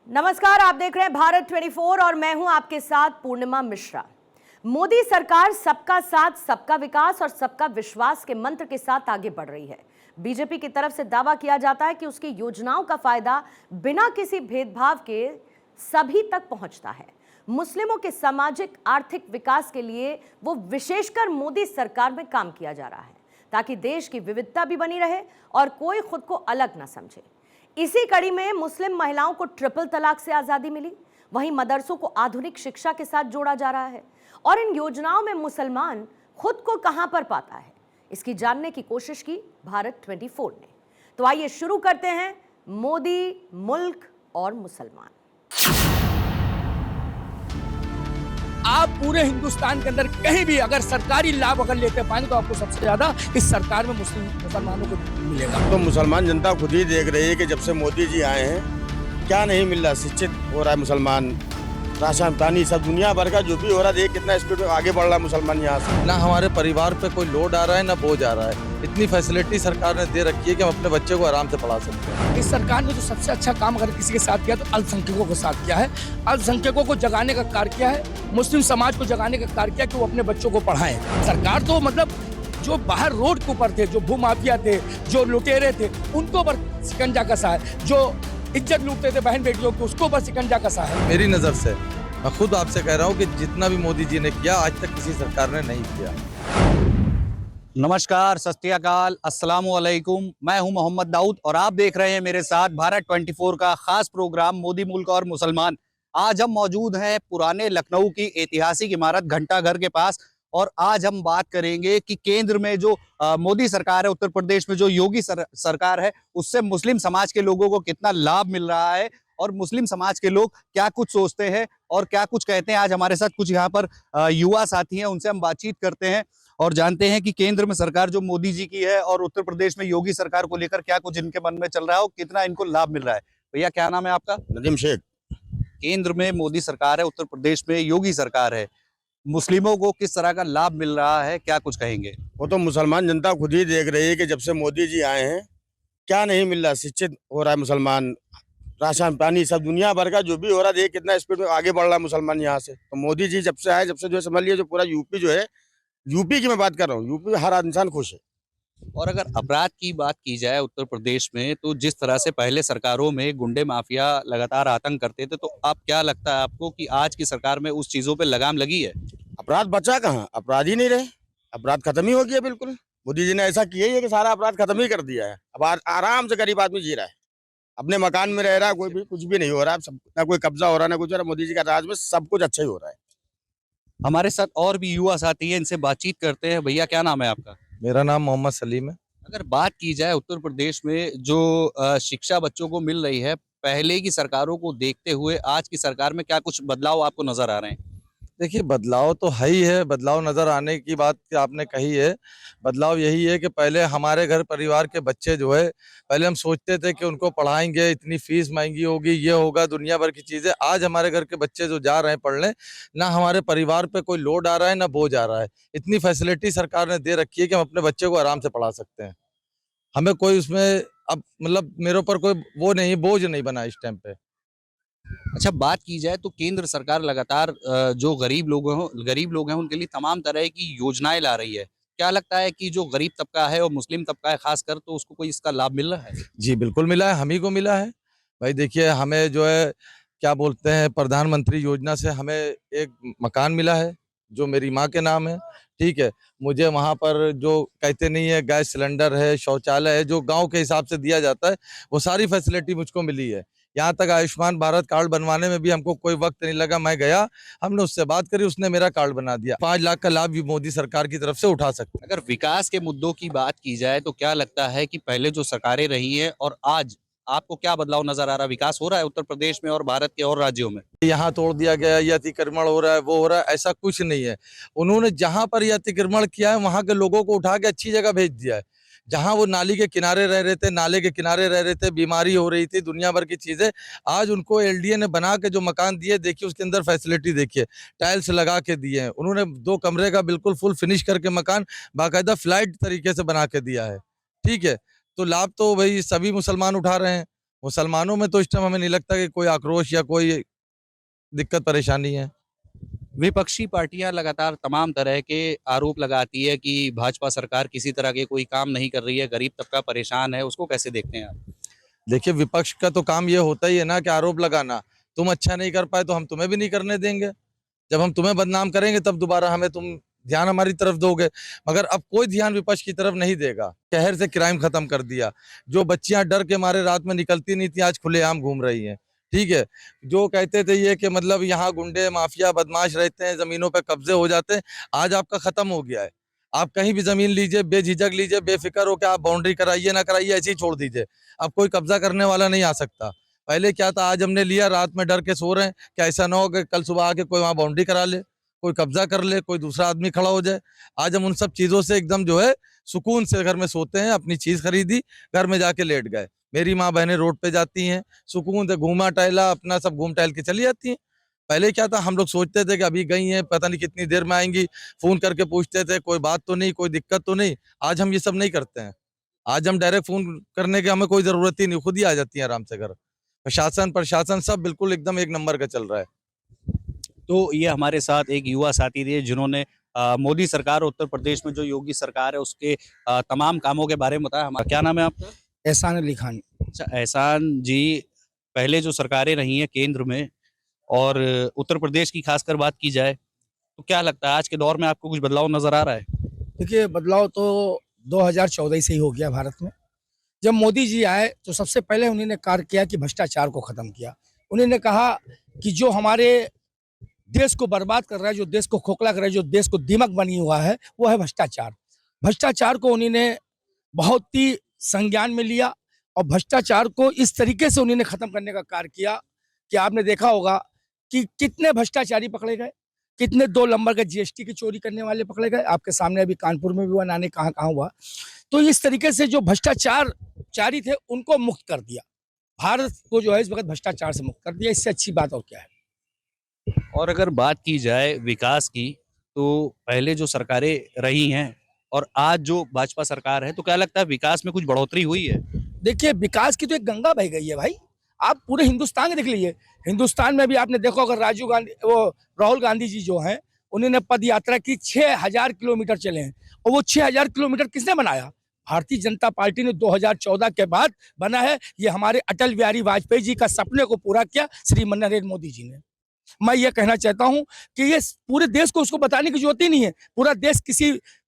नमस्कार, आप देख रहे हैं भारत 24 और मैं हूं आपके साथ पूर्णिमा मिश्रा। मोदी सरकार सबका साथ, सबका विकास और सबका विश्वास के मंत्र के साथ आगे बढ़ रही है। बीजेपी की तरफ से दावा किया जाता है कि उसकी योजनाओं का फायदा बिना किसी भेदभाव के सभी तक पहुंचता है। मुस्लिमों के सामाजिक आर्थिक विकास के लिए वो विशेषकर मोदी सरकार में काम किया जा रहा है ताकि देश की विविधता भी बनी रहे और कोई खुद को अलग ना समझे। इसी कड़ी में मुस्लिम महिलाओं को ट्रिपल तलाक से आजादी मिली, वहीं मदरसों को आधुनिक शिक्षा के साथ जोड़ा जा रहा है। और इन योजनाओं में मुसलमान खुद को कहां पर पाता है, इसकी जानने की कोशिश की भारत 24 ने। तो आइए शुरू करते हैं मोदी, मुल्क और मुसलमान। आप पूरे हिंदुस्तान के अंदर कहीं भी अगर सरकारी लाभ अगर लेते पाएंगे तो आपको सबसे ज्यादा इस सरकार में मुसलमानों को मिलेगा। तो मुसलमान जनता खुद ही देख रही है कि जब से मोदी जी आए हैं क्या नहीं मिल रहा। शिक्षित हो रहा है मुसलमान, राशन पानी सब दुनिया भर का जो भी हो रहा है, देख कितना स्पीड में आगे बढ़ रहा है मुसलमान यहाँ से। ना हमारे परिवार पे कोई लोड आ रहा है ना बोझ आ रहा है। इतनी फैसिलिटी सरकार ने दे रखी है कि हम अपने बच्चे को आराम से पढ़ा सकते हैं। इस सरकार ने जो सबसे अच्छा काम अगर किसी के साथ किया तो अल्पसंख्यकों के साथ किया है। अल्पसंख्यकों को जगाने का कार्य किया है, मुस्लिम समाज को जगाने का कार्य किया कि वो अपने बच्चों को पढ़ाएं। सरकार तो मतलब जो बाहर रोड के ऊपर थे, जो भूमाफिया थे, जो लुटेरे थे, उनको पर शिकंजा कसा है। जो इज्जत लूटते थे बहन बेटियों की, उसको पर शिकंजा कसा है। मेरी नज़र से मैं खुद आपसे कह रहा हूँ कि जितना भी मोदी जी ने किया आज तक किसी सरकार ने नहीं किया। नमस्कार, सत श्री अकाल, अस्सलामु अलैकुम। मैं हूं मोहम्मद दाऊद और आप देख रहे हैं मेरे साथ भारत 24 का खास प्रोग्राम मोदी, मुल्क और मुसलमान। आज हम मौजूद हैं पुराने लखनऊ की ऐतिहासिक इमारत घंटाघर के पास और आज हम बात करेंगे कि केंद्र में जो मोदी सरकार है, उत्तर प्रदेश में जो योगी सरकार है, उससे मुस्लिम समाज के लोगों को कितना लाभ मिल रहा है और मुस्लिम समाज के लोग क्या कुछ सोचते हैं और क्या कुछ कहते हैं। आज हमारे साथ कुछ यहाँ पर युवा साथी हैं, उनसे हम बातचीत करते हैं और जानते हैं कि केंद्र में सरकार जो मोदी जी की है और उत्तर प्रदेश में योगी सरकार को लेकर क्या कुछ इनके मन में चल रहा है और कितना इनको लाभ मिल रहा है। भैया क्या नाम है आपका? नदीम शेख। केंद्र में मोदी सरकार है, उत्तर प्रदेश में योगी सरकार है, मुस्लिमों को किस तरह का लाभ मिल रहा है, क्या कुछ कहेंगे? वो तो मुसलमान जनता खुद ही देख रही है कि जब से मोदी जी आए हैं क्या नहीं मिल रहा। शिक्षित हो रहा है मुसलमान, राशन पानी सब दुनिया भर का जो भी हो रहा है, देख कितना स्पीड में आगे बढ़ रहा है मुसलमान यहाँ से। तो मोदी जी जब से आए, जब से जो समझ लिया, जो पूरा यूपी जो है, यूपी की मैं बात कर रहा हूँ, यूपी में हर इंसान खुश है। और अगर अपराध की बात की जाए उत्तर प्रदेश में, तो जिस तरह से पहले सरकारों में गुंडे माफिया लगातार आतंक करते थे, तो अब क्या लगता है आपको कि आज की सरकार में उस चीजों पे लगाम लगी है? अपराध बचा कहाँ, अपराध ही नहीं रहे, अपराध खत्म ही हो गया बिल्कुल। मोदी जी ने ऐसा किया ही है कि सारा अपराध खत्म ही कर दिया है। अब आराम से गरीब आदमी जी रहा है, अपने मकान में रह रहा है, कोई भी कुछ भी नहीं हो रहा है, ना कोई कब्जा हो रहा है ना कुछ हो रहा है। मोदी जी का राज में सब कुछ अच्छा ही हो रहा है। हमारे साथ और भी युवा साथी हैं, इनसे बातचीत करते हैं। भैया क्या नाम है आपका? मेरा नाम मोहम्मद सलीम है। अगर बात की जाए उत्तर प्रदेश में जो शिक्षा बच्चों को मिल रही है, पहले की सरकारों को देखते हुए आज की सरकार में क्या कुछ बदलाव आपको नजर आ रहे हैं? देखिए बदलाव तो है ही है, बदलाव नज़र आने की बात आपने कही है। बदलाव यही है कि पहले हमारे घर परिवार के बच्चे जो है, पहले हम सोचते थे कि उनको पढ़ाएंगे, इतनी फीस महंगी होगी, ये होगा, दुनिया भर की चीज़ें। आज हमारे घर के बच्चे जो जा रहे हैं पढ़ने, ना हमारे परिवार पे कोई लोड आ रहा है ना बोझ आ रहा है। इतनी फैसिलिटी सरकार ने दे रखी है कि हम अपने बच्चे को आराम से पढ़ा सकते हैं। हमें कोई उसमें अब मतलब मेरे ऊपर कोई वो नहीं, बोझ नहीं बना इस टाइम पे। अच्छा, बात की जाए तो केंद्र सरकार लगातार जो गरीब लोग हैं उनके लिए तमाम तरह की योजनाएं ला रही है। क्या लगता है कि जो गरीब तबका है और मुस्लिम तबका है खासकर, तो उसको कोई इसका लाभ मिल रहा है? जी बिल्कुल मिला है, हम ही को मिला है। भाई देखिए हमें जो है क्या बोलते हैं, प्रधानमंत्री योजना से हमें एक मकान मिला है जो मेरी माँ के नाम है। ठीक है, मुझे वहाँ पर जो कहते नहीं है गैस सिलेंडर है, शौचालय है, जो गांव के हिसाब से दिया जाता है, वो सारी फैसिलिटी मुझको मिली है। यहाँ तक आयुष्मान भारत कार्ड बनवाने में भी हमको कोई वक्त नहीं लगा। मैं गया, हमने उससे बात करी, उसने मेरा कार्ड बना दिया। 5 लाख का लाभ भी मोदी सरकार की तरफ से उठा सकते हैं। अगर विकास के मुद्दों की बात की जाए तो क्या लगता है कि पहले जो सरकारें रही हैं और आज आपको क्या बदलाव नजर आ रहा है? विकास हो रहा है उत्तर प्रदेश में और भारत के और राज्यों में? यहाँ तोड़ दिया गया, ये अतिक्रमण हो रहा है, वो हो रहा है, ऐसा कुछ नहीं है। उन्होंने जहाँ पर ये अतिक्रमण किया है वहाँ के लोगों को उठा के अच्छी जगह भेज दिया है। जहाँ वो नाली के किनारे रह रहे थे, नाले के किनारे रह रहे थे, बीमारी हो रही थी, दुनिया भर की चीजें, आज उनको एलडीए ने बना के जो मकान दिए, देखिए उसके अंदर फैसिलिटी देखिए, टाइल्स लगा के दिए हैं उन्होंने। 2 कमरे का बिल्कुल फुल फिनिश करके मकान बाकायदा फ्लाइट तरीके से बना के दिया है। ठीक है, तो लाभ तो भाई सभी मुसलमान उठा रहे हैं। मुसलमानों में तो इस टाइम हमें नहीं लगता कि कोई आक्रोश या कोई दिक्कत परेशानी है। विपक्षी पार्टियां लगातार तमाम तरह के आरोप लगाती है कि भाजपा सरकार किसी तरह के कोई काम नहीं कर रही है, गरीब तबका परेशान है, उसको कैसे देखते हैं आप? देखिए, विपक्ष का तो काम ये होता ही है ना कि आरोप लगाना। तुम अच्छा नहीं कर पाए तो हम तुम्हें भी नहीं करने देंगे। जब हम तुम्हें बदनाम करेंगे तब दोबारा हमें तुम ध्यान हमारी तरफ दोगे। मगर अब कोई ध्यान विपक्ष की तरफ नहीं देगा। शहर से क्राइम खत्म कर दिया। जो बच्चियां डर के मारे रात में निकलती नहीं थी, आज खुलेआम घूम रही हैं। ठीक है, जो कहते थे ये कि मतलब यहाँ गुंडे माफिया बदमाश रहते हैं, जमीनों पे कब्जे हो जाते हैं, आज आपका खत्म हो गया है। आप कहीं भी जमीन लीजिए, बेझिझक लीजिए, बेफिक्र हो के आप बाउंड्री कराइए ना कराइए, ऐसे ही छोड़ दीजिए। अब कोई कब्जा करने वाला नहीं आ सकता। पहले क्या था, आज हमने लिया, रात में डर के सो रहे हैं कि ऐसा ना हो कि कल सुबह आके कोई वहां बाउंड्री करा ले, कोई कब्जा कर ले, कोई दूसरा आदमी खड़ा हो जाए। आज हम उन सब चीजों से एकदम जो है सुकून से घर में सोते हैं। अपनी चीज खरीदी, घर में जाके लेट गए। मेरी माँ बहनें रोड पे जाती हैं, सुकून से घूमा टहला अपना सब घूम टहल के चली जाती हैं। पहले क्या था, हम लोग सोचते थे कि अभी गई हैं, पता नहीं कितनी देर में आएंगी, फोन करके पूछते थे कोई बात तो नहीं, कोई दिक्कत तो नहीं। आज हम ये सब नहीं करते हैं। आज हम डायरेक्ट फोन करने की हमें कोई जरूरत ही नहीं, खुद ही आ जाती है आराम से घर। प्रशासन सब बिल्कुल एकदम एक नंबर का चल रहा है। तो ये हमारे साथ एक युवा साथी थे जिन्होंने मोदी सरकार उत्तर प्रदेश में जो योगी सरकार है उसके तमाम कामों के बारे में बताया। हमारा क्या नाम है आपका? एहसान अली खान। अच्छा एहसान जी, पहले जो सरकारें रही हैं केंद्र में और उत्तर प्रदेश की खासकर बात की जाए तो क्या लगता है आज के दौर में आपको कुछ बदलाव नजर आ रहा है? देखिए, बदलाव तो 2014 से ही हो गया भारत में। जब मोदी जी आए तो सबसे पहले उन्होंने कार्य किया कि भ्रष्टाचार को खत्म किया। उन्होंने कहा कि जो हमारे देश को बर्बाद कर रहा है, जो देश को खोखला कर रहा है, जो देश को दीमक बनी हुआ है, वो है भ्रष्टाचार। भ्रष्टाचार को उन्होंने बहुत ही संज्ञान में लिया और भ्रष्टाचार को इस तरीके से उन्होंने खत्म करने का कार्य किया कि आपने देखा होगा कि कितने भ्रष्टाचारी पकड़े गए, कितने 2 नंबर के जीएसटी की चोरी करने वाले पकड़े गए। आपके सामने अभी कानपुर में भी हुआ, नाने कहाँ कहाँ हुआ। तो इस तरीके से जो भ्रष्टाचारी थे उनको मुक्त कर दिया। भारत को जो है इस वक्त भ्रष्टाचार से मुक्त कर दिया। इससे अच्छी बात और क्या है। और अगर बात की जाए विकास की तो पहले जो सरकारें रही हैं और आज जो भाजपा सरकार है तो क्या लगता है विकास में कुछ बढ़ोतरी हुई है? देखिए, विकास की तो एक गंगा बह गई है भाई। आप पूरे हिंदुस्तान के देख लीजिए। हिंदुस्तान में भी आपने देखो, अगर राहुल गांधी जी जो हैं उन्होंने पद यात्रा की, 6000 किलोमीटर चले हैं। और वो 6000 किलोमीटर किसने बनाया? भारतीय जनता पार्टी ने 2014 के बाद बना है। ये हमारे अटल बिहारी वाजपेयी जी का सपने को पूरा किया श्री नरेंद्र मोदी जी ने। मैं ये कहना चाहता हूं कि ये पूरे देश को उसको बताने की जरूरत ही नहीं है।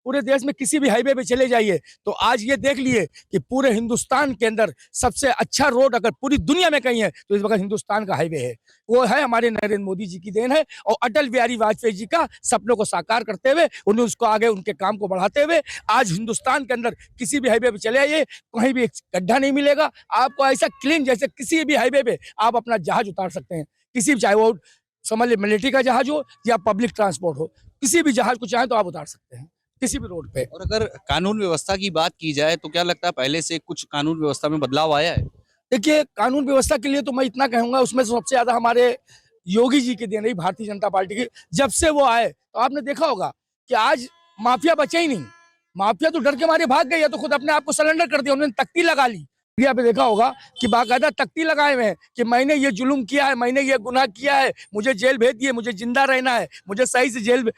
पूरे देश में किसी भी हाईवे पे चले जाइए तो आज ये देख लिए कि पूरे हिंदुस्तान के अंदर सबसे अच्छा रोड अगर पूरी दुनिया में कहीं है तो इस वक्त हिंदुस्तान का हाईवे है। वो है हमारे नरेंद्र मोदी जी की देन है और अटल बिहारी वाजपेयी जी का सपनों को साकार करते हुए उन्हें उसको आगे उनके काम को बढ़ाते हुए आज हिंदुस्तान के अंदर किसी भी हाईवे पे चले आइए, कहीं भी गड्ढा नहीं मिलेगा आपको। ऐसा क्लीन, जैसे किसी भी हाईवे पे आप अपना जहाज उतार सकते हैं, किसी भी, चाहे वो समझ लीजिए मिलिट्री का जहाज हो या पब्लिक ट्रांसपोर्ट हो, किसी भी जहाज को चाहे तो आप उतार सकते हैं किसी भी रोड पे। और अगर कानून व्यवस्था की बात की जाए तो क्या लगता है पहले से कुछ कानून व्यवस्था में बदलाव आया है? देखिए, कानून व्यवस्था के लिए तो मैं इतना कहूंगा, उसमें सबसे ज्यादा हमारे योगी जी की देन रही, भारतीय जनता पार्टी की। जब से वो आए तो आपने देखा होगा कि आज माफिया बचे ही नहीं। माफिया तो डर के मारे भाग गए या तो खुद अपने आप को सरेंडर कर दिया। उन्होंने तख्ती लगा ली। मीडिया पे देखा होगा कि बाकायदा तख्ती लगाए हुए हैं कि मैंने ये जुल्म किया है, मैंने ये गुनाह किया है, मुझे जेल भेज दिए, मुझे जिंदा रहना है, मुझे सही से जेल।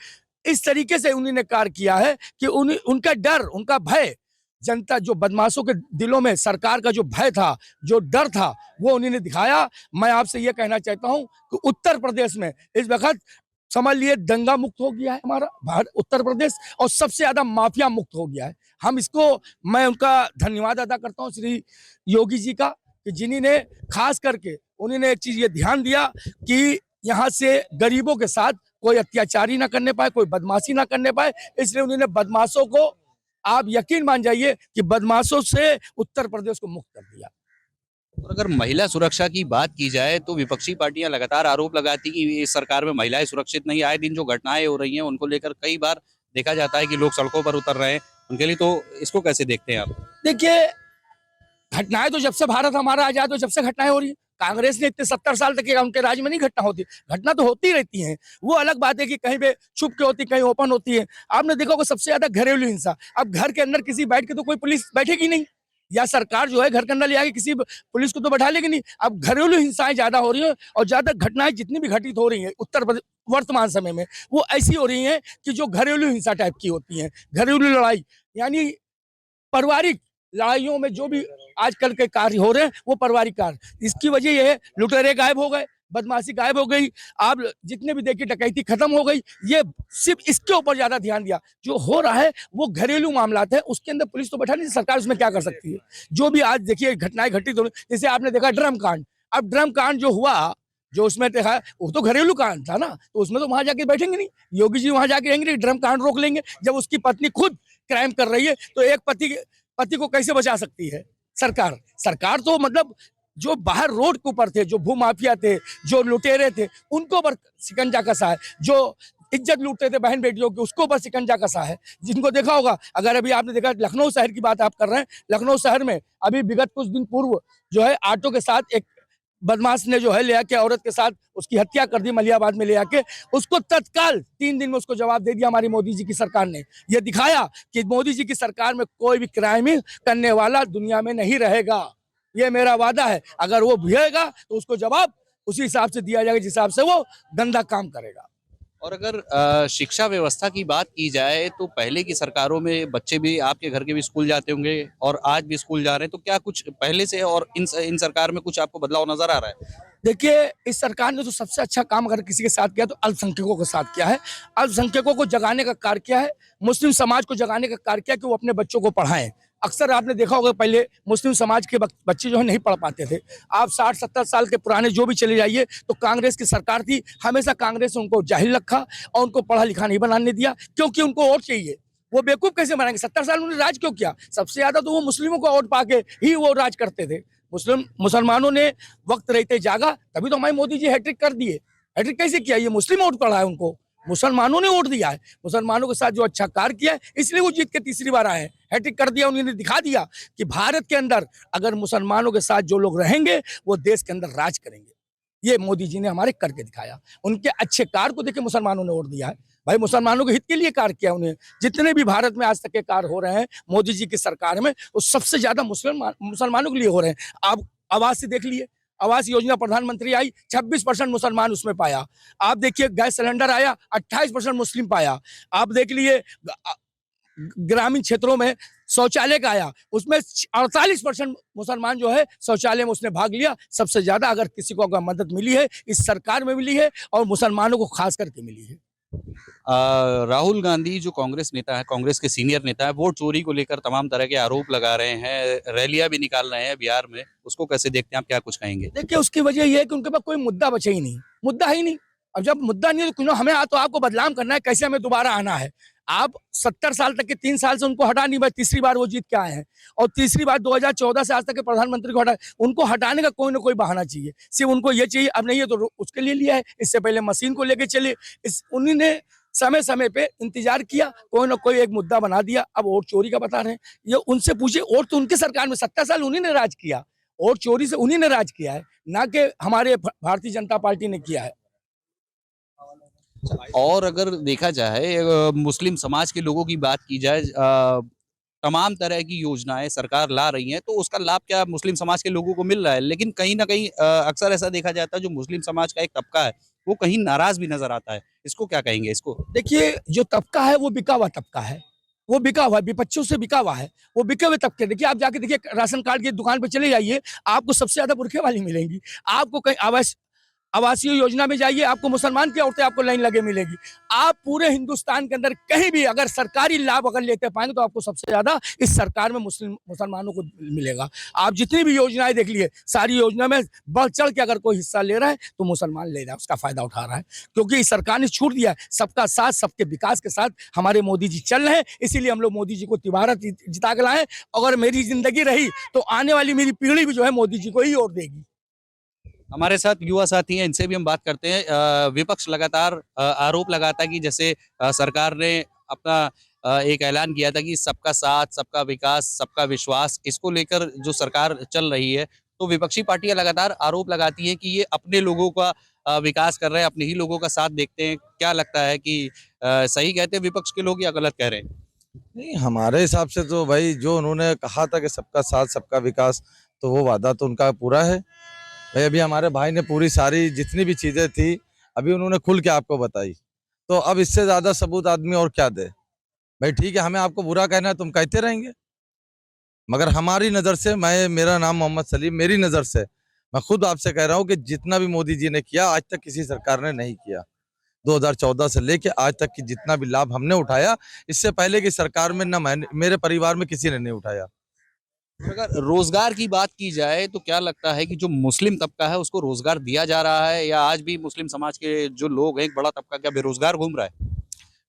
इस तरीके से उन्होंने कार्य किया है कि उनका डर, उनका भय, जनता जो बदमाशों के दिलों में सरकार का जो भय था, जो डर था, वो उन्होंने दिखाया। मैं आपसे ये कहना चाहता हूं कि उत्तर प्रदेश में इस वक्त समझ लिए दंगा मुक्त हो गया है हमारा उत्तर प्रदेश, और सबसे ज्यादा माफिया मुक्त हो गया है। हम इसको, मैं उनका धन्यवाद अदा करता हूं श्री योगी जी का कि जिन्होंने खास करके उन्होंने एक चीज ये ध्यान दिया कि यहाँ से गरीबों के साथ कोई अत्याचारी ना करने पाए, कोई बदमाशी ना करने पाए। इसलिए उन्होंने बदमाशों को, आप यकीन मान जाइए कि बदमाशों से उत्तर प्रदेश को मुक्त कर दिया। और अगर महिला सुरक्षा की बात की जाए तो विपक्षी पार्टियां लगातार आरोप लगाती कि इस सरकार में महिलाएं सुरक्षित नहीं। आए दिन जो घटनाएं हो रही हैं उनको लेकर कई बार देखा जाता है कि लोग सड़कों पर उतर रहे हैं उनके लिए, तो इसको कैसे देखते हैं आप? देखिए, घटनाएं तो जब से भारत हमारा आजाद हो जब से घटनाएं हो रही है। कांग्रेस ने इतने 70 साल तक उनके राज में नहीं घटना होती, घटना तो होती रहती है। वो अलग बात है कि कहीं पे छुप के होती, कहीं ओपन होती है। आपने देखा होगा सबसे ज्यादा घरेलू हिंसा। अब घर के अंदर किसी बैठ के तो कोई पुलिस बैठेगी नहीं, या सरकार जो है घर के अंदर ले आके किसी पुलिस को तो बैठा लेगी नहीं। अब घरेलू हिंसाएं ज्यादा हो रही हैं और ज्यादा घटनाएं जितनी भी घटित हो रही हैं उत्तर प्रदेश वर्तमान समय में वो ऐसी हो रही हैं कि जो घरेलू हिंसा टाइप की होती हैं, घरेलू लड़ाई यानी पारिवारिक लड़ाइयों में जो भी आजकल के कार्य हो रहे हैं वो पारिवारिक कार्य। इसकी वजह ये है लुटेरे गायब हो गए, बदमाशी गायब हो गई, आप जितने भी देखिए डकैती खत्म हो गई। ये सिर्फ इसके ऊपर ज्यादा ध्यान दिया। जो हो रहा है वो घरेलू मामलात है, उसके अंदर पुलिस तो बैठा नहीं, सरकार उसमें क्या कर सकती है। जो भी आज देखिए घटनाएं घटित हो रही, जैसे आपने देखा ड्रम कांड। अब ड्रम कांड जो हुआ, जो उसमें देखा वो तो घरेलू कांड था ना, तो उसमें तो वहां जाके बैठेंगे नहीं, योगी जी वहां जाके रहेंगे नहीं, ड्रम कांड रोक लेंगे। जब उसकी पत्नी खुद क्राइम कर रही है तो एक पति को कैसे बचा सकती है सरकार। सरकार तो मतलब जो बाहर रोड के ऊपर थे, जो भूमाफिया थे, जो लुटेरे थे, उनको ऊपर शिकंजा कसा है। जो इज्जत लूटते थे बहन बेटियों की, उसको ऊपर शिकंजा कसा है। जिनको देखा होगा, अगर अभी आपने देखा लखनऊ शहर की बात आप कर रहे हैं, लखनऊ शहर में अभी विगत कुछ दिन पूर्व जो है ऑटो के साथ एक बदमाश ने जो है ले आके औरत के साथ उसकी हत्या कर दी, मलियाबाद में ले आके उसको तत्काल 3 दिन में उसको जवाब दे दिया हमारी मोदी जी की सरकार ने। ये दिखाया कि मोदी जी की सरकार में कोई भी क्राइम करने वाला दुनिया में नहीं रहेगा। ये मेरा वादा है, अगर वो भिड़ेगा तो उसको जवाब उसी हिसाब से दिया जाएगा जिस हिसाब से वो गंदा काम करेगा। और अगर शिक्षा व्यवस्था की बात की जाए तो पहले की सरकारों में बच्चे भी आपके घर के भी स्कूल जाते होंगे और आज भी स्कूल जा रहे हैं, तो क्या कुछ पहले से और इन सरकार में कुछ आपको बदलाव नजर आ रहा है? देखिए, इस सरकार ने तो सबसे अच्छा काम अगर किसी के साथ किया तो अल्पसंख्यकों के साथ किया है। अल्पसंख्यकों को जगाने का कार्य किया है, मुस्लिम समाज को जगाने का कार्य किया कि वो अपने बच्चों को पढ़ाएं। अक्सर आपने देखा होगा पहले मुस्लिम समाज के बच्चे जो है नहीं पढ़ पाते थे। आप 60-70 साल के पुराने जो भी चले जाइए तो कांग्रेस की सरकार थी, हमेशा कांग्रेस ने उनको जाहिल रखा और उनको पढ़ा लिखा नहीं बनाने दिया, क्योंकि उनको वोट चाहिए। वो बेवकूफ कैसे बनाएंगे? 70 साल उन्होंने राज क्यों किया? सबसे ज्यादा तो वो मुस्लिमों को वोट पाके ही वो राज करते थे। मुसलमानों ने वक्त रहते जागा, तभी तो हमारे मोदी जी हैट्रिक कर दिए। हैट्रिक कैसे किया? ये मुस्लिम वोट पड़ा है, उनको मुसलमानों ने वोट दिया है। मुसलमानों के साथ जो अच्छा कार्य किया है इसलिए वो जीत के तीसरी बार आए हैं। हैट्रिक कर दिया, उन्होंने दिखा दिया कि भारत के अंदर अगर मुसलमानों के साथ जो लोग रहेंगे वो देश के अंदर राज करेंगे। ये मोदी जी ने हमारे करके दिखाया। उनके अच्छे कार्य को देखे मुसलमानों ने वोट दिया है। भाई मुसलमानों के हित के लिए कार्य किया उन्हें। जितने भी भारत में आज तक के कार्य हो रहे हैं मोदी जी की सरकार में, वो सबसे ज्यादा मुसलमानों के लिए हो रहे हैं। आप आवास से देख लिए, आवास योजना प्रधानमंत्री आई, 26% मुसलमान उसमें पाया। आप देखिए गैस सिलेंडर आया, 28% मुस्लिम पाया। आप देख लिए ग्रामीण क्षेत्रों में शौचालय का आया, उसमें 48% मुसलमान जो है शौचालय में उसने भाग लिया। सबसे ज्यादा अगर किसी को अगर मदद मिली है इस सरकार में मिली है और मुसलमानों को खास करके मिली है। राहुल गांधी जो कांग्रेस नेता है, कांग्रेस के सीनियर नेता है, वोट चोरी को लेकर तमाम तरह के आरोप लगा रहे हैं, रैलियां भी निकाल रहे हैं बिहार में, उसको कैसे देखते हैं आप, क्या कुछ कहेंगे? देखिए, उसकी वजह यह है कि उनके पास कोई मुद्दा बचा ही नहीं, मुद्दा ही नहीं। अब जब मुद्दा नहीं है तो क्यों हमें तो आपको बदलाव करना है, कैसे हमें दोबारा आना है। आप 70 साल तक के 3 साल से उनको हटा नहीं पाए, तीसरी बार वो जीत के आए हैं और तीसरी बार 2014 से आज तक के प्रधानमंत्री को हटा, उनको हटाने का कोई ना कोई बहाना चाहिए। सिर्फ उनको ये चाहिए, अब नहीं है तो उसके लिए लिया है। इससे पहले मशीन को लेके चले, उन्हीं ने समय समय पे इंतजार किया, कोई ना कोई एक मुद्दा बना दिया। अब वोट चोरी का बता रहे हैं, ये उनसे पूछिए। वोट तो उनके सरकार में 70 साल उन्हीं ने राज किया, वोट चोरी से उन्हीं ने राज किया है, ना कि हमारे भारतीय जनता पार्टी ने किया है। और अगर देखा जाए मुस्लिम समाज के लोगों की बात की जाए, तमाम तरह की योजनाएं सरकार ला रही है, तो उसका लाभ क्या मुस्लिम समाज के लोगों को मिल रहा है? लेकिन कहीं ना कहीं अक्सर ऐसा देखा जाता है जो मुस्लिम समाज का एक तबका है वो कहीं नाराज भी नजर आता है। इसको क्या कहेंगे? इसको देखिए, जो तबका है वो बिका हुआ तबका है, वो बिका हुआ है, विपक्षों से बिका हुआ है, वो बिके हुए तबके। देखिए, आप जाके देखिए राशन कार्ड की दुकान पे चले जाइए, आपको सबसे ज्यादा बुरखे वाली मिलेंगी। आपको कहीं आवासीय योजना में जाइए, आपको मुसलमान की औरतें आपको लाइन लगे मिलेगी। आप पूरे हिंदुस्तान के अंदर कहीं भी अगर सरकारी लाभ अगर लेते पाएंगे तो आपको सबसे ज्यादा इस सरकार में मुसलमानों को मिलेगा। आप जितनी भी योजनाएं देख लिए, सारी योजना में बढ़ चढ़ के अगर कोई हिस्सा ले रहा है तो मुसलमान ले रहा है, उसका फायदा उठा रहा है, क्योंकि इस सरकार ने छूट दिया है। सबका साथ, सबके विकास के साथ हमारे मोदी जी चल रहे हैं, इसीलिए हम लोग मोदी जी को तिबारा जिता के लाए। अगर मेरी जिंदगी रही तो आने वाली मेरी पीढ़ी भी जो है मोदी जी को ही वोट देगी। हमारे साथ युवा साथी हैं, इनसे भी हम बात करते हैं। विपक्ष लगातार आरोप लगाता है कि जैसे सरकार ने अपना एक ऐलान किया था कि सबका साथ, सबका विकास, सबका विश्वास, इसको लेकर जो सरकार चल रही है, तो विपक्षी पार्टियां लगातार आरोप लगाती हैं कि ये अपने लोगों का विकास कर रहे हैं, अपने ही लोगों का साथ देखते हैं। क्या लगता है कि सही कहते हैं विपक्ष के लोग या गलत कह रहे हैं? नहीं, हमारे हिसाब से तो भाई जो उन्होंने कहा था कि सबका साथ सबका विकास, तो वो वादा तो उनका पूरा है भाई। अभी हमारे भाई ने पूरी सारी जितनी भी चीजें थी अभी उन्होंने खुल के आपको बताई, तो अब इससे ज्यादा सबूत आदमी और क्या दे भाई। ठीक है, हमें आपको बुरा कहना है, तुम कहते रहेंगे, मगर हमारी नज़र से, मैं, मेरा नाम मोहम्मद सलीम, मेरी नज़र से मैं खुद आपसे कह रहा हूँ कि जितना भी मोदी जी ने किया आज तक किसी सरकार ने नहीं किया। 2014 से लेके आज तक की जितना भी लाभ हमने उठाया, इससे पहले की सरकार में ना मेरे परिवार में किसी ने नहीं उठाया। अगर रोजगार की बात की जाए तो क्या लगता है कि जो मुस्लिम तबका है उसको रोजगार दिया जा रहा है, या आज भी मुस्लिम समाज के जो लोग हैं, एक बड़ा तबका क्या बेरोजगार घूम रहा है?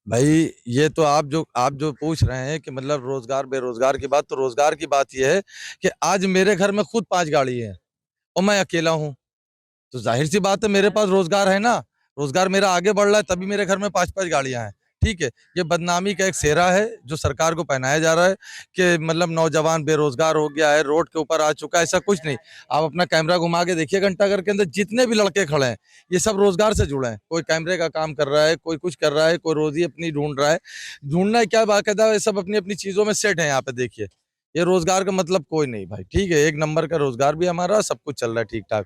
भाई ये तो आप जो पूछ रहे हैं कि मतलब रोजगार बेरोजगार की बात, तो रोजगार की बात ये है कि आज मेरे घर में खुद 5 गाड़ी है और मैं अकेला हूँ, तो जाहिर सी बात है मेरे पास रोजगार है ना। रोजगार मेरा आगे बढ़ रहा है तभी मेरे घर में 5-5 गाड़ियां हैं। ठीक है, ये बदनामी का एक सेहरा है जो सरकार को पहनाया जा रहा है कि मतलब नौजवान बेरोजगार हो गया है, रोड के ऊपर आ चुका है। ऐसा कुछ नहीं। आप अपना कैमरा घुमा के देखिए घंटाघर के अंदर जितने भी लड़के खड़े हैं ये सब रोजगार से जुड़े हैं। कोई कैमरे का काम कर रहा है, कोई कुछ कर रहा है, कोई रोजी अपनी ढूंढ रहा है। ढूंढना है क्या, बाकायदा ये सब अपनी अपनी चीजों में सेट है। यहाँ पे देखिए, ये रोजगार का मतलब कोई नहीं भाई। ठीक है, एक नंबर का रोजगार भी हमारा, सब कुछ चल रहा है ठीक ठाक।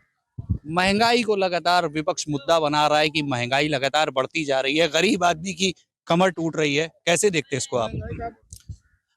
महंगाई को लगातार विपक्ष मुद्दा बना रहा है कि महंगाई लगातार बढ़ती जा रही है, गरीब आदमी की कमर टूट रही है। कैसे देखते हैं इसको आप?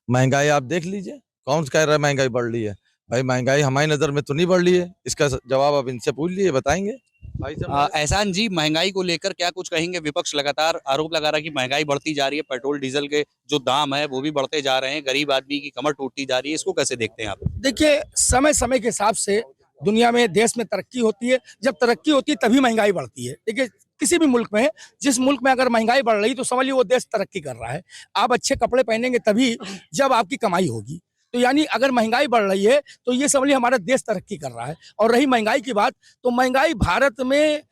महंगाई आप देख लीजिए, कौन कह रहा है महंगाई बढ़ रही है? भाई महंगाई हमारी नजर में तो नहीं बढ़ रही है, इसका जवाब आप इनसे पूछ लिए, बताएंगे भाई साहब। एहसान जी, महंगाई को लेकर क्या कुछ कहेंगे? विपक्ष लगातार आरोप लगा रहा है कि महंगाई बढ़ती जा रही है, पेट्रोल डीजल के जो दाम है वो भी बढ़ते जा रहे हैं, गरीब आदमी की कमर टूटती जा रही है। इसको कैसे देखते हैं आप? देखिए, समय समय के हिसाब से दुनिया में, देश में तरक्की होती है। जब तरक्की होती है तभी महंगाई बढ़ती है। देखिए, किसी भी मुल्क में, जिस मुल्क में अगर महंगाई बढ़ रही तो समझिए वो देश तरक्की कर रहा है। आप अच्छे कपड़े पहनेंगे तभी जब आपकी कमाई होगी। तो यानी अगर महंगाई बढ़ रही है तो ये समझिए हमारा देश तरक्की कर रहा है। और रही महंगाई की बात, तो महंगाई भारत में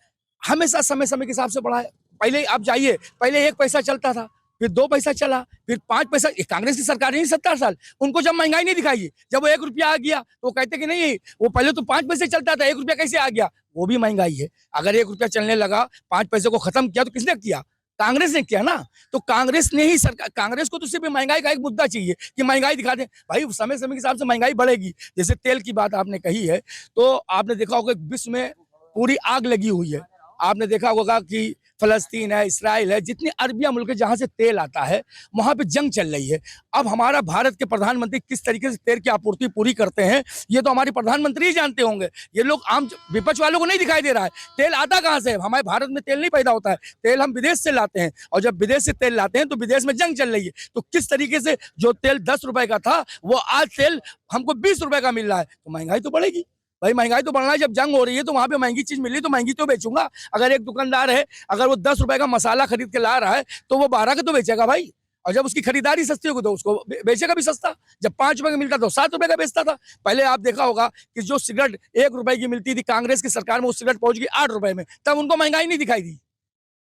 हमेशा समय समय के हिसाब से बढ़ा है। पहले आप जाइए, पहले 1 पैसा चलता था, फिर 2 पैसा चला, फिर 5 पैसा। ये कांग्रेस की सरकार नहीं 70 साल, उनको जब महंगाई नहीं दिखाई, जब वो 1 रुपया आ गया तो वो कहते कि नहीं, वो पहले तो 5 पैसे चलता था, 1 रुपया कैसे आ गया? वो भी महंगाई है। अगर 1 रुपया चलने लगा, 5 पैसे को खत्म किया तो किसने किया? कांग्रेस ने किया ना। तो कांग्रेस ने ही सरकार, कांग्रेस को तो सिर्फ महंगाई का एक मुद्दा चाहिए कि महंगाई दिखा दे। भाई समय समय के हिसाब से महंगाई बढ़ेगी। जैसे तेल की बात आपने कही है, तो आपने देखा होगा कि विश्व में पूरी आग लगी हुई है। आपने देखा होगा कि फलस्तीन है, इसराइल है, जितने अरबिया मुल्क है जहां से तेल आता है, वहां पे जंग चल रही है। अब हमारा भारत के प्रधानमंत्री किस तरीके से तेल की आपूर्ति पूरी करते हैं, ये तो हमारे प्रधानमंत्री ही जानते होंगे। ये लोग आम विपक्ष वालों को नहीं दिखाई दे रहा है। तेल आता कहां से है? हमारे भारत में तेल नहीं पैदा होता है, तेल हम विदेश से लाते हैं। और जब विदेश से तेल लाते हैं तो विदेश में जंग चल रही है। तो किस तरीके से जो तेल 10 रुपए का था वो आज तेल हमको 20 रुपए का मिल रहा है, तो महंगाई तो बढ़ेगी। भाई महंगाई तो बढ़ना है। जब जंग हो रही है तो वहां पे महंगी चीज मिल रही है तो महंगी तो बेचूंगा। अगर एक दुकानदार है, अगर वो 10 रुपए का मसाला खरीद के ला रहा है तो वो 12 का तो बेचेगा भाई। और जब उसकी खरीदारी सस्ती होगी तो उसको बेचेगा भी सस्ता। जब 5 रुपए का मिलता तो 7 रुपए का बेचता था। पहले आप देखा होगा कि जो सिगरेट 1 रुपए की मिलती थी, कांग्रेस की सरकार में वो सिगरेट पहुंच गई 8 रुपए में, तब उनको महंगाई नहीं दिखाई दी।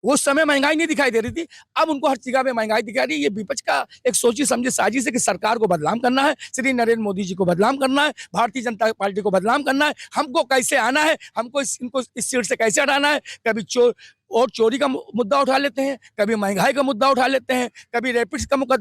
उस समय महंगाई नहीं दिखाई दे रही थी, अब उनको हर जगह पे महंगाई दिखा रही है। ये विपक्ष का एक सोची समझी साजिश है कि सरकार को बदनाम करना है, श्री नरेंद्र मोदी जी को बदनाम करना है, भारतीय जनता पार्टी को बदनाम करना है। हमको कैसे आना है, हमको इनको इस सीट से कैसे हटाना है। कभी चोर और चोरी का मुद्दा उठा लेते हैं, कभी महंगाई का मुद्दा उठा लेते हैं, कभी रैपिड्स का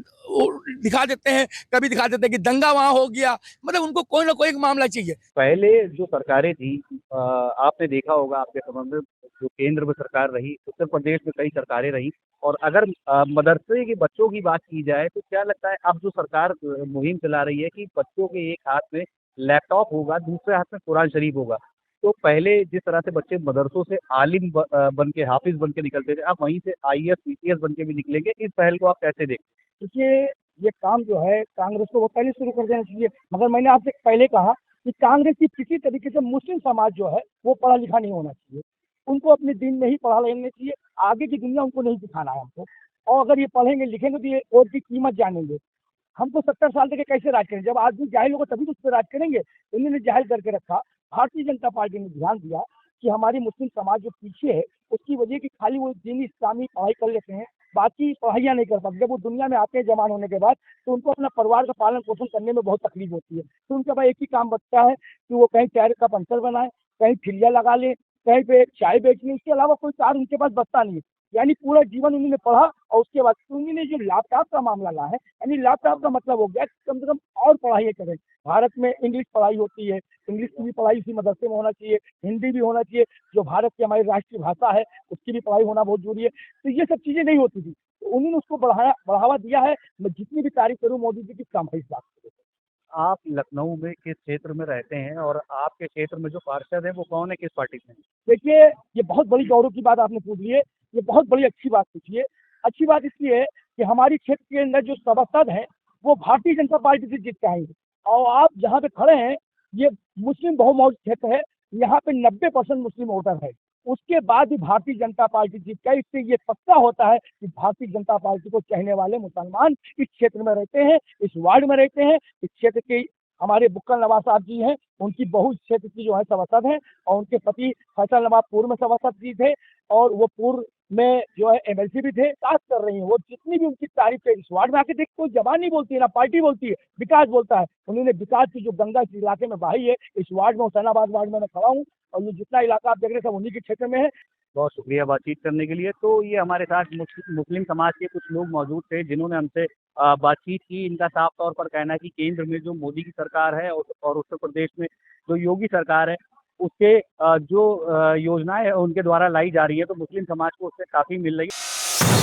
दिखा देते हैं, कभी दिखा देते हैं कि दंगा वहां हो गया। मतलब उनको कोई ना कोई एक मामला चाहिए। पहले जो सरकारें थी, आपने देखा होगा, आपके समझ में जो केंद्र में सरकार रही, उत्तर प्रदेश में कई सरकारें रही, और अगर मदरसे के बच्चों की बात की जाए तो क्या लगता है अब जो सरकार मुहिम चला रही है कि बच्चों के एक हाथ में लैपटॉप होगा, दूसरे हाथ में कुरान शरीफ होगा। तो पहले जिस तरह से बच्चे मदरसों से आलिम बन के, हाफिज बन के निकलते थे, अब वहीं से आईएएस पीसीएस बन के भी निकलेंगे। इस पहल को आप कैसे देखते? देखिए, ये काम जो है कांग्रेस को वो पहले शुरू कर देना चाहिए। मगर मैंने आपसे पहले कहा कि कांग्रेस की किसी तरीके से मुस्लिम समाज जो है वो पढ़ा लिखा नहीं होना चाहिए। उनको अपने दिन में ही पढ़ा लेना चाहिए। आगे की दुनिया उनको नहीं दिखाना है हमको। और अगर ये पढ़ेंगे लिखेंगे तो ये वोट की कीमत जानेंगे। हमको 70 साल तक ये कैसे राज करेंगे? जब आदमी जाहिल होगा तभी तो उस पर राज करेंगे। उन्होंने जाहिल करके रखा। भारतीय जनता पार्टी ने ध्यान दिया कि हमारी मुस्लिम समाज जो पीछे है उसकी वजह कि खाली वो दीनी इस्लामी पढ़ाई कर लेते हैं, बाकी पढ़ाइयाँ नहीं कर पाते। जब वो दुनिया में आते हैं जवान होने के बाद तो उनको अपना परिवार का पालन पोषण करने में बहुत तकलीफ होती है। तो उनके पास एक ही काम बचता है कि वो कहीं टायर का पंचर बनाए, कहीं ठिल्लिया लगा ले, कहीं पे चाय बेचनी, इसके अलावा कोई कार्य उनके पास बचता नहीं है। यानी पूरा जीवन उन्होंने पढ़ा और उसके बाद उन्होंने जो लैपटॉप का मामला ला है, यानी लैपटॉप का मतलब हो गया कि कम से कम और पढ़ाई करें। भारत में इंग्लिश पढ़ाई होती है, इंग्लिश की भी पढ़ाई इसी मदरसे में होना चाहिए, हिंदी भी होना चाहिए, जो भारत की हमारी राष्ट्रीय भाषा है उसकी भी पढ़ाई होना बहुत जरूरी है। तो ये सब चीजें नहीं होती थी, तो उन्होंने उसको बढ़ावा दिया है। मैं जितनी भी तारीफ करूँ मोदी जी की कम है इस बात को। आप लखनऊ में किस क्षेत्र में रहते हैं और आपके क्षेत्र में जो पार्षद है वो कौन है, किस पार्टी से? देखिए, ये बहुत बड़ी गौरव की बात आपने पूछ ली है, ये बहुत बड़ी अच्छी बात पूछी है। अच्छी बात इसलिए है कि हमारी क्षेत्र के अंदर जो सभासद हैं वो भारतीय जनता पार्टी से जीत के आएंगे। और आप जहाँ पे खड़े हैं ये मुस्लिम बहुमत क्षेत्र है, यहाँ पे 90% मुस्लिम वोटर है। उसके बाद भी भारतीय जनता पार्टी जीत गई। इससे ये पक्का होता है कि भारतीय जनता पार्टी को चाहने वाले मुसलमान इस क्षेत्र में रहते हैं, इस वार्ड में रहते हैं। इस क्षेत्र के हमारे बुक्कल नवाज साहब जी हैं, उनकी बहू इस क्षेत्र की जो है सभासद हैं और उनके पति फैसल नवाज पूर्व में सभासद जी थे और वो पूर्व में जो है एमएलसी भी थे। विकास कर रही हैं वो, जितनी भी उनकी तारीफ है इस वार्ड में आके देख, कोई जबान नहीं बोलती है ना पार्टी बोलती है, विकास बोलता है। उन्होंने विकास की जो गंगा इस इलाके में बहाई है, इस वार्ड में हुसैनाबाद वार्ड में मैं खड़ा हूँ और ये जितना इलाका आप देख रहे हैं सब उन्हीं के क्षेत्र में है। बहुत शुक्रिया बातचीत करने के लिए। तो ये हमारे साथ मुस्लिम समाज के कुछ लोग मौजूद थे जिन्होंने हमसे बातचीत की। इनका साफ तौर पर कहना है कि केंद्र में जो मोदी की सरकार है और उत्तर प्रदेश में जो योगी सरकार है उसके जो योजनाएं उनके द्वारा लाई जा रही है तो मुस्लिम समाज को उससे काफी मिल रही है।